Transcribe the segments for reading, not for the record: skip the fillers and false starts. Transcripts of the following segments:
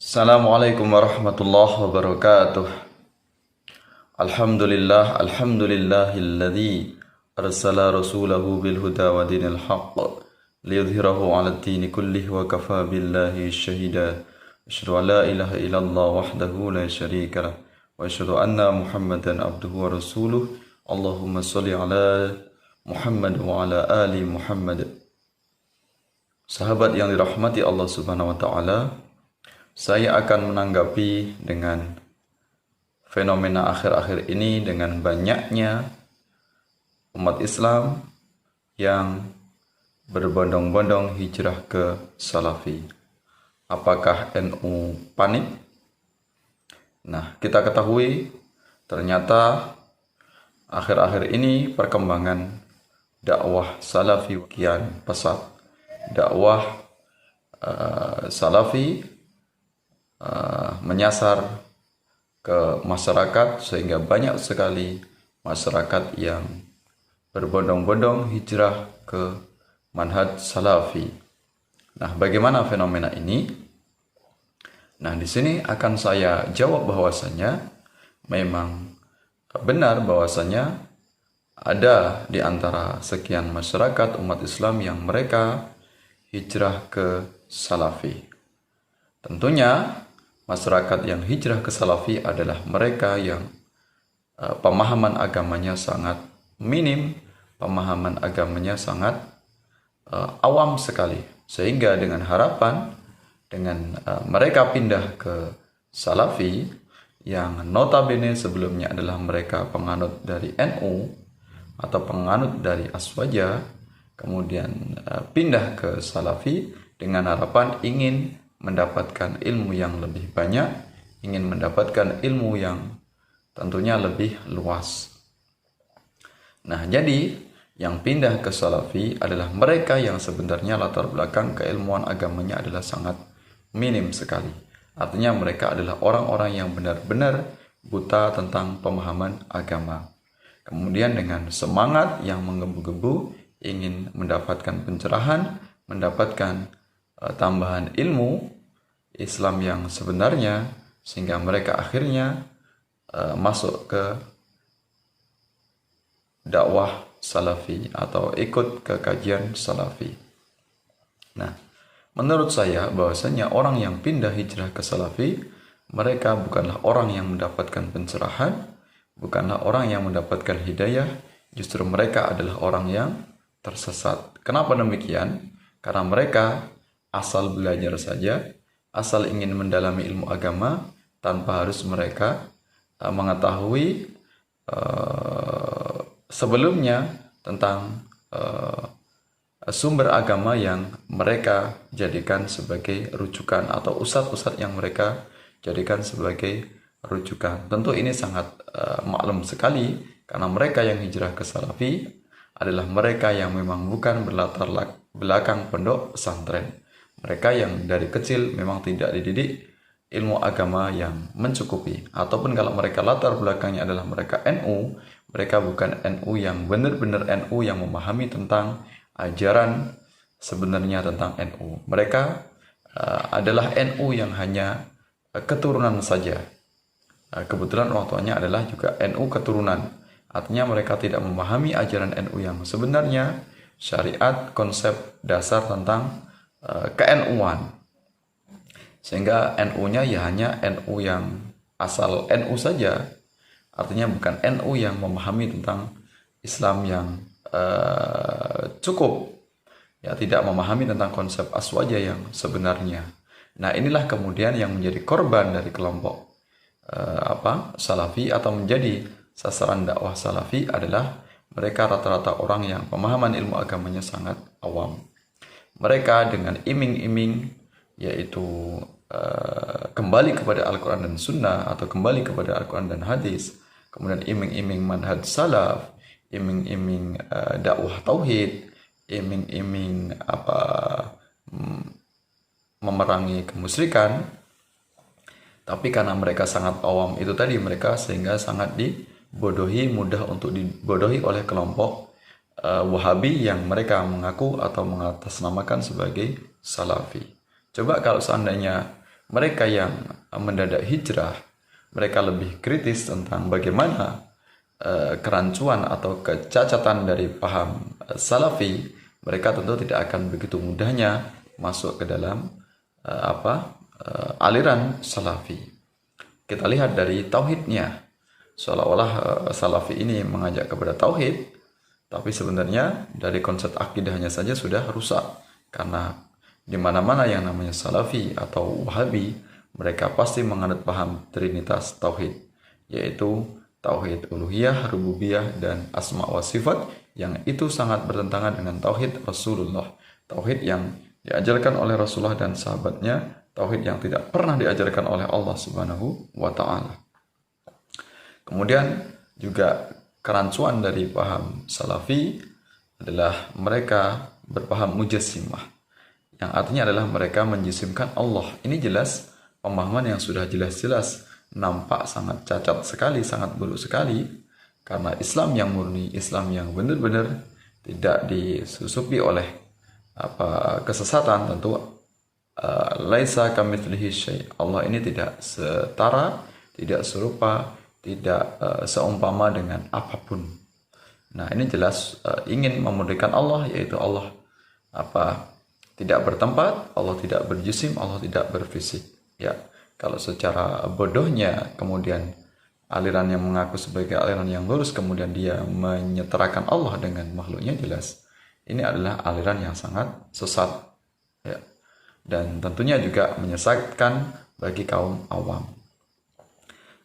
Assalamualaikum warahmatullahi wabarakatuh. Alhamdulillahilladzi arsala rasulahu bil huda wa dinil haqq liyudhhirahu 'alad dini kullihi wa kafa billahi syahida. Asyhadu an la ilaha illallah wahdahu la syarika lah wa asyhadu anna Muhammadan abduhu wa rasuluh. Allahumma shalli ala Muhammad wa ala ali Muhammad. Sahabat yang dirahmati Allah Subhanahu wa taala, saya akan menanggapi dengan fenomena akhir-akhir ini dengan banyaknya umat Islam yang berbondong-bondong hijrah ke Salafi. Apakah NU panik? Nah, kita ketahui ternyata akhir-akhir ini perkembangan dakwah Salafi kian pesat. Dakwah Salafi menyasar ke masyarakat sehingga banyak sekali masyarakat yang berbondong-bondong hijrah ke manhaj Salafi. Nah, bagaimana fenomena ini? Nah, di sini akan saya jawab bahwasanya memang benar bahwasanya ada di antara sekian masyarakat umat Islam yang mereka hijrah ke Salafi. Tentunya masyarakat yang hijrah ke Salafi adalah mereka yang pemahaman agamanya sangat minim, pemahaman agamanya sangat awam sekali. Sehingga dengan harapan, dengan mereka pindah ke Salafi, yang notabene sebelumnya adalah mereka penganut dari NU atau penganut dari Aswaja, kemudian pindah ke Salafi dengan harapan ingin mendapatkan ilmu yang lebih banyak, ingin mendapatkan ilmu yang tentunya lebih luas. Nah, jadi yang pindah ke Salafi adalah mereka yang sebenarnya latar belakang keilmuan agamanya adalah sangat minim sekali. Artinya mereka adalah orang-orang yang benar-benar buta tentang pemahaman agama. Kemudian dengan semangat yang menggebu-gebu ingin mendapatkan pencerahan, mendapatkan tambahan ilmu Islam yang sebenarnya, sehingga mereka akhirnya masuk ke dakwah Salafi atau ikut ke kajian Salafi. Nah, menurut saya bahwasanya orang yang pindah hijrah ke Salafi, mereka bukanlah orang yang mendapatkan pencerahan, bukanlah orang yang mendapatkan hidayah, justru mereka adalah orang yang tersesat. Kenapa demikian? Karena mereka asal belajar saja, asal ingin mendalami ilmu agama tanpa harus mereka mengetahui sebelumnya tentang sumber agama yang mereka jadikan sebagai rujukan atau ustadz-ustadz yang mereka jadikan sebagai rujukan. Tentu ini sangat maklum sekali karena mereka yang hijrah ke Salafi adalah mereka yang memang bukan berlatar belakang pondok pesantren. Mereka yang dari kecil memang tidak dididik ilmu agama yang mencukupi. Ataupun kalau mereka latar belakangnya adalah mereka NU, mereka bukan NU yang benar-benar NU yang memahami tentang ajaran sebenarnya tentang NU. Mereka adalah NU yang hanya keturunan saja. Kebetulan orang tuanya adalah juga NU keturunan. Artinya mereka tidak memahami ajaran NU yang sebenarnya, syariat, konsep dasar tentang ke-NU-an. Sehingga NU-nya ya hanya NU yang asal NU saja. Artinya bukan NU yang memahami tentang Islam yang cukup. Ya, tidak memahami tentang konsep aswaja yang sebenarnya. Nah, inilah kemudian yang menjadi korban dari kelompok Salafi atau menjadi sasaran dakwah Salafi adalah mereka rata-rata orang yang pemahaman ilmu agamanya sangat awam. Mereka dengan iming-iming yaitu kembali kepada Al-Quran dan Sunnah atau kembali kepada Al-Quran dan Hadis, kemudian iming-iming manhaj salaf, iming-iming dakwah tauhid, iming-iming memerangi kemusyrikan. Tapi karena mereka sangat awam itu tadi, mereka sehingga sangat dibodohi, mudah untuk dibodohi oleh kelompok Wahabi yang mereka mengaku atau mengatasnamakan sebagai Salafi. Coba kalau seandainya mereka yang mendadak hijrah, mereka lebih kritis tentang bagaimana kerancuan atau kecacatan dari paham salafi, mereka tentu tidak akan begitu mudahnya masuk ke dalam aliran salafi. Kita lihat dari tauhidnya, seolah-olah salafi ini mengajak kepada tauhid, tapi sebenarnya dari konsep akidahnya saja sudah rusak, karena di mana-mana yang namanya salafi atau wahabi, mereka pasti menganut paham trinitas tauhid, yaitu tauhid uluhiyah, rububiyah, dan asma wa sifat, yang itu sangat bertentangan dengan tauhid Rasulullah, tauhid yang diajarkan oleh Rasulullah dan sahabatnya, tauhid yang tidak pernah diajarkan oleh Allah Subhanahu wa Ta'ala. Kemudian juga kerancuan dari paham salafi adalah mereka berpaham mujassimah, yang artinya adalah mereka menjisimkan Allah. Ini jelas pemahaman yang sudah jelas-jelas nampak sangat cacat sekali, sangat buruk sekali, karena Islam yang murni, Islam yang benar-benar tidak disusupi oleh kesesatan, tentu laisa kamitslihi syai'. Allah ini tidak setara, tidak serupa, tidak seumpama dengan apapun. Nah, ini jelas ingin memurnikan Allah, yaitu Allah tidak bertempat, Allah tidak berjisim, Allah tidak berfisik. Ya, kalau secara bodohnya kemudian aliran yang mengaku sebagai aliran yang lurus kemudian dia menyetarakan Allah dengan makhluknya, jelas ini adalah aliran yang sangat sesat, ya, dan tentunya juga menyesatkan bagi kaum awam.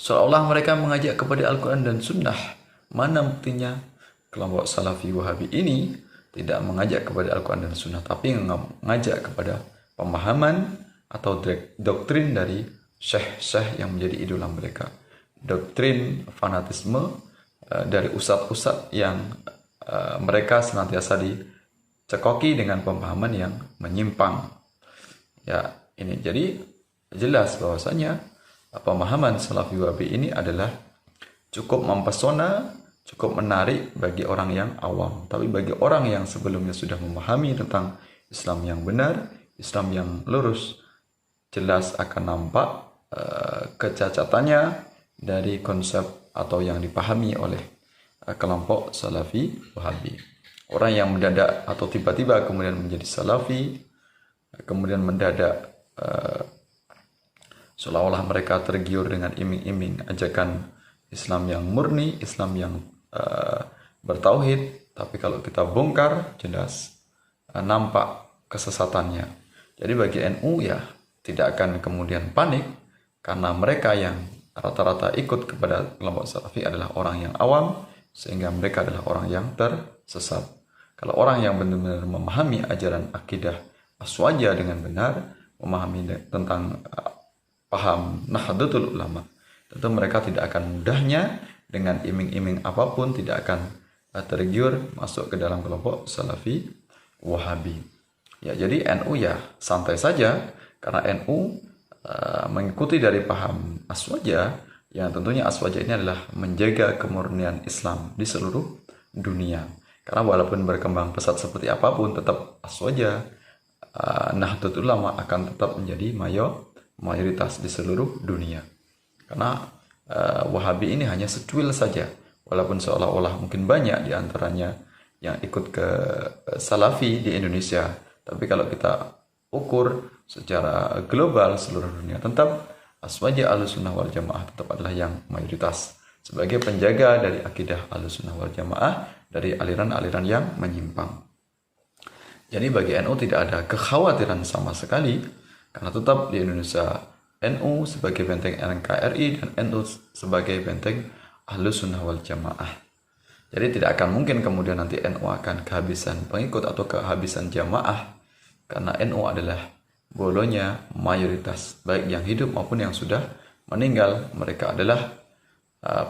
Seolah mereka mengajak kepada Al-Quran dan Sunnah. Mana buktinya? Kelompok Salafi Wahabi ini tidak mengajak kepada Al-Quran dan Sunnah, tapi mengajak kepada pemahaman atau doktrin dari syekh-syekh yang menjadi idola mereka. Doktrin fanatisme dari ustadz-ustadz yang mereka senantiasa dicekoki dengan pemahaman yang menyimpang. Ya, ini jadi jelas bahwasanya pemahaman Salafi Wahabi ini adalah cukup mempesona, cukup menarik bagi orang yang awam. Tapi bagi orang yang sebelumnya sudah memahami tentang Islam yang benar, Islam yang lurus, jelas akan nampak kecacatannya dari konsep atau yang dipahami oleh kelompok Salafi Wahabi. Orang yang mendadak atau tiba-tiba kemudian menjadi Salafi, kemudian mendadak seolah-olah mereka tergiur dengan iming-iming ajakan Islam yang murni, Islam yang bertauhid, tapi kalau kita bongkar jelas nampak kesesatannya. Jadi bagi NU ya tidak akan kemudian panik, karena mereka yang rata-rata ikut kepada kelompok Salafi adalah orang yang awam, sehingga mereka adalah orang yang tersesat. Kalau orang yang benar-benar memahami ajaran akidah Aswaja dengan benar, memahami tentang paham Nahdlatul Ulama, tentu mereka tidak akan mudahnya dengan iming-iming apapun, tidak akan tergiur masuk ke dalam kelompok Salafi Wahabi. Ya, jadi NU ya santai saja, karena NU mengikuti dari paham Aswaja, yang tentunya Aswaja ini adalah menjaga kemurnian Islam di seluruh dunia. Karena walaupun berkembang pesat seperti apapun, tetap Aswaja, Nahdlatul Ulama akan tetap menjadi mayoritas di seluruh dunia. Karena Wahabi ini hanya secuil saja, walaupun seolah-olah mungkin banyak di antaranya yang ikut ke Salafi di Indonesia, tapi kalau kita ukur secara global seluruh dunia, tetap Aswaja Ahlussunnah wal Jamaah tetap adalah yang mayoritas sebagai penjaga dari akidah Ahlussunnah wal Jamaah dari aliran-aliran yang menyimpang. Jadi bagi NU tidak ada kekhawatiran sama sekali, karena tetap di Indonesia NU sebagai benteng NKRI dan NU sebagai benteng Ahlussunnah wal Jamaah. Jadi tidak akan mungkin kemudian nanti NU akan kehabisan pengikut atau kehabisan jamaah, karena NU adalah bolonya mayoritas, baik yang hidup maupun yang sudah meninggal. Mereka adalah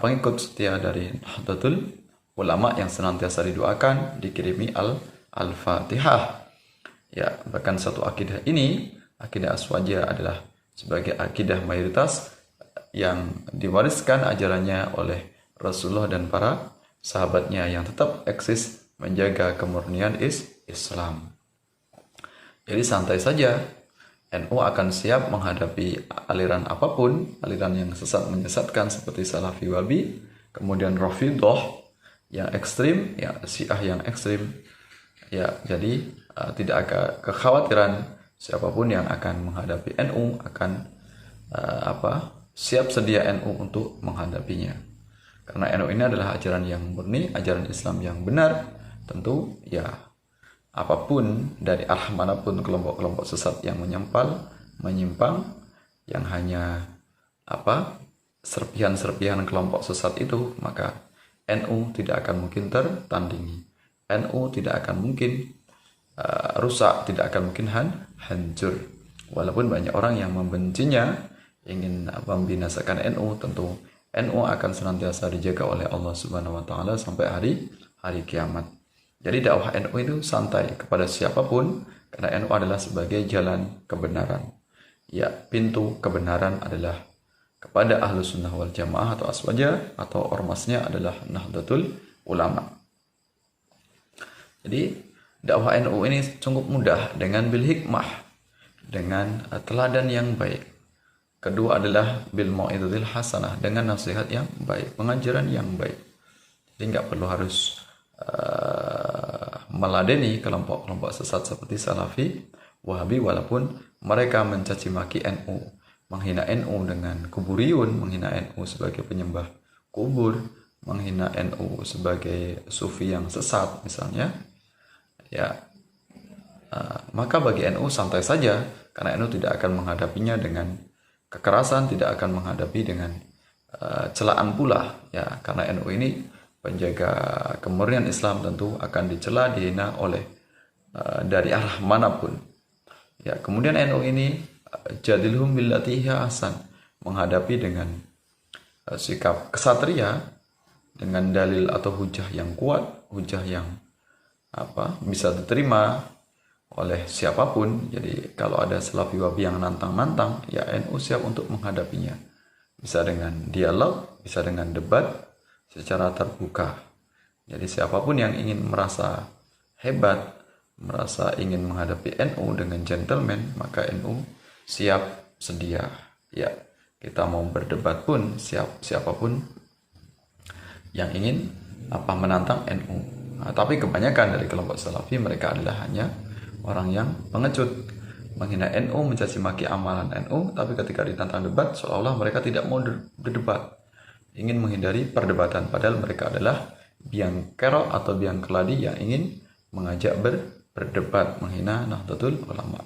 pengikut setia dari Nahdlatul Ulama yang senantiasa didoakan, dikirimi Al-Fatihah. Ya, bahkan satu akidah ini, akidah Aswaja adalah sebagai akidah mayoritas yang diwariskan ajarannya oleh Rasulullah dan para sahabatnya yang tetap eksis menjaga kemurnian Islam. Jadi santai saja, NU akan siap menghadapi aliran apapun, aliran yang sesat menyesatkan seperti Salafi Wahabi, kemudian Rafidhah yang ekstrim, ya Syiah yang ekstrim. Ya, jadi tidak ada kekhawatiran siapapun yang akan menghadapi NU akan siap sedia NU untuk menghadapinya. Karena NU ini adalah ajaran yang murni, ajaran Islam yang benar. Tentu ya apapun dari arah manapun kelompok-kelompok sesat yang menyimpang, yang hanya serpihan-serpihan kelompok sesat itu, maka NU tidak akan mungkin tertandingi. NU tidak akan mungkin rusak, tidak akan mungkin hancur. Walaupun banyak orang yang membencinya, ingin membinasakan NU, tentu NU akan senantiasa dijaga oleh Allah Subhanahu wa taala sampai hari kiamat. Jadi dakwah NU itu santai kepada siapapun, karena NU adalah sebagai jalan kebenaran. Ya, pintu kebenaran adalah kepada Ahlus Sunnah wal Jamaah atau Aswaja, atau ormasnya adalah Nahdlatul Ulama. Jadi dakwah NU ini cukup mudah dengan bil hikmah, dengan teladan yang baik. Kedua adalah bil mau'izatil hasanah, dengan nasihat yang baik, pengajaran yang baik. Jadi nggak perlu harus meladeni kelompok-kelompok sesat seperti Salafi, Wahabi, walaupun mereka mencaci maki NU, menghina NU dengan kuburiyun, menghina NU sebagai penyembah kubur, menghina NU sebagai sufi yang sesat misalnya. Ya, maka bagi NU santai saja, karena NU tidak akan menghadapinya dengan kekerasan, tidak akan menghadapi dengan celaan pula, ya, karena NU ini penjaga kemurnian Islam, tentu akan dicela, dihina oleh dari arah manapun. Ya, kemudian NU ini jadilhum billati hiya ahsan, menghadapi dengan sikap kesatria, dengan dalil atau hujah yang kuat, hujah yang bisa diterima oleh siapapun. Jadi kalau ada Salafi Wahabi yang nantang-nantang, ya NU siap untuk menghadapinya. Bisa dengan dialog, bisa dengan debat secara terbuka. Jadi siapapun yang ingin merasa hebat, merasa ingin menghadapi NU dengan gentleman, maka NU siap sedia. Ya, kita mau berdebat pun siap, siapapun yang ingin menantang NU. Nah, tapi kebanyakan dari kelompok Salafi, mereka adalah hanya orang yang pengecut, menghina NU, mencaci maki amalan NU, tapi ketika ditantang debat seolah-olah mereka tidak mau berdebat, ingin menghindari perdebatan, padahal mereka adalah biang kerok atau biang keladi yang ingin mengajak berdebat, menghina Nahdlatul Ulama.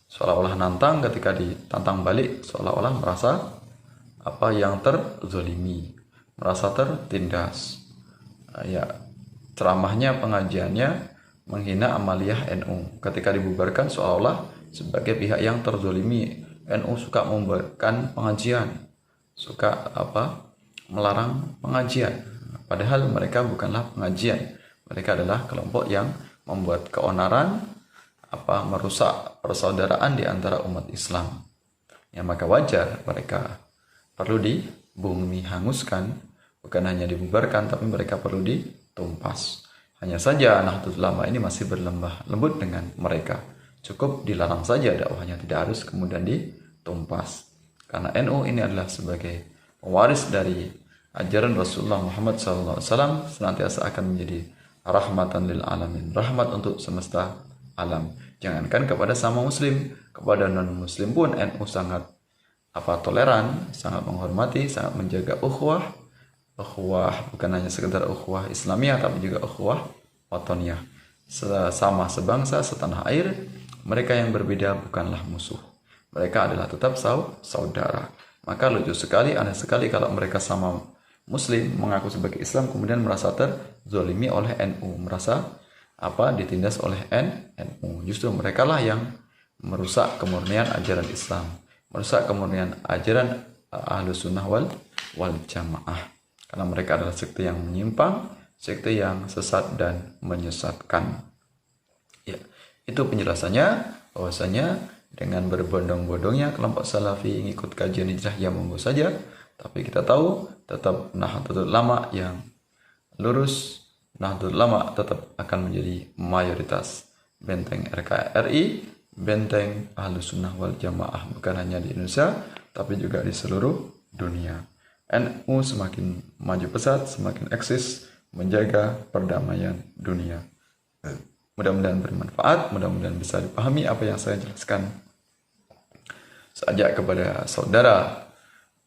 Seolah-olah nantang, ketika ditantang balik seolah-olah merasa yang terzolimi, merasa tertindas. Ya, ceramahnya, pengajiannya menghina amaliyah NU. Ketika dibubarkan seolah-olah sebagai pihak yang terzolimi. NU suka membubarkan pengajian, suka melarang pengajian, padahal mereka bukanlah pengajian. Mereka adalah kelompok yang membuat keonaran, merusak persaudaraan di antara umat Islam. Ya, maka wajar mereka perlu dibumi hanguskan, bukan hanya dibubarkan, tapi mereka perlu ditumpas. Hanya saja Nahdlatul Ulama ini masih berlembah lembut dengan mereka. Cukup dilarang saja dakwahnya, tidak harus kemudian ditumpas. Karena NU ini adalah sebagai pewaris dari ajaran Rasulullah Muhammad SAW, senantiasa akan menjadi rahmatan lil alamin, rahmat untuk semesta alam. Jangankan kepada sama muslim, kepada non muslim pun NU sangat toleran, sangat menghormati, sangat menjaga ukhuwah bukan hanya sekedar ukhuwah Islamiyah, tapi juga ukhuwah watoniyah, sesama sebangsa, setanah air. Mereka yang berbeda bukanlah musuh, mereka adalah tetap saudara. Maka lucu sekali, aneh sekali kalau mereka sama muslim, mengaku sebagai Islam, kemudian merasa terzolimi oleh NU, merasa ditindas oleh NU. Justru mereka lah yang merusak kemurnian ajaran Islam, merusak kemurnian ajaran Ahlus Sunnah wal Jamaah, karena mereka adalah sekte yang menyimpang, sekte yang sesat dan menyesatkan. Ya, itu penjelasannya, bahwasanya dengan berbondong-bondongnya kelompok Salafi ngikut kajian hijrah, ya monggo saja, tapi kita tahu tetap Nahdlatul Ulama yang lurus, Nahdlatul Ulama tetap akan menjadi mayoritas benteng RKRI, benteng Ahlus Sunnah wal Jamaah, bukan hanya di Indonesia tapi juga di seluruh dunia. NU semakin maju pesat, semakin eksis menjaga perdamaian dunia. Mudah-mudahan bermanfaat, mudah-mudahan bisa dipahami apa yang saya jelaskan. Seajak kepada saudara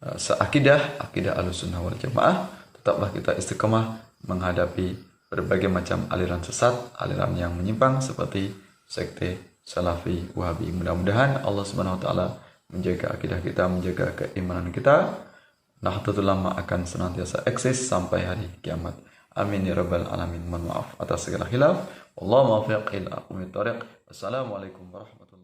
seakidah, akidah Ahlussunnah wal Jamaah, tetaplah kita istiqomah menghadapi berbagai macam aliran sesat, aliran yang menyimpang seperti sekte Salafi, Wahabi. Mudah-mudahan Allah Subhanahu wa taala menjaga akidah kita, menjaga keimanan kita. Nahdlatul Ulama akan senantiasa eksis sampai hari kiamat. Amin ya rabbal alamin. Mohon maaf atas segala khilaf. Wallahu muwaffiq ila aqwamit thoriq. Wassalamualaikum warahmatullahi wabarakatuh.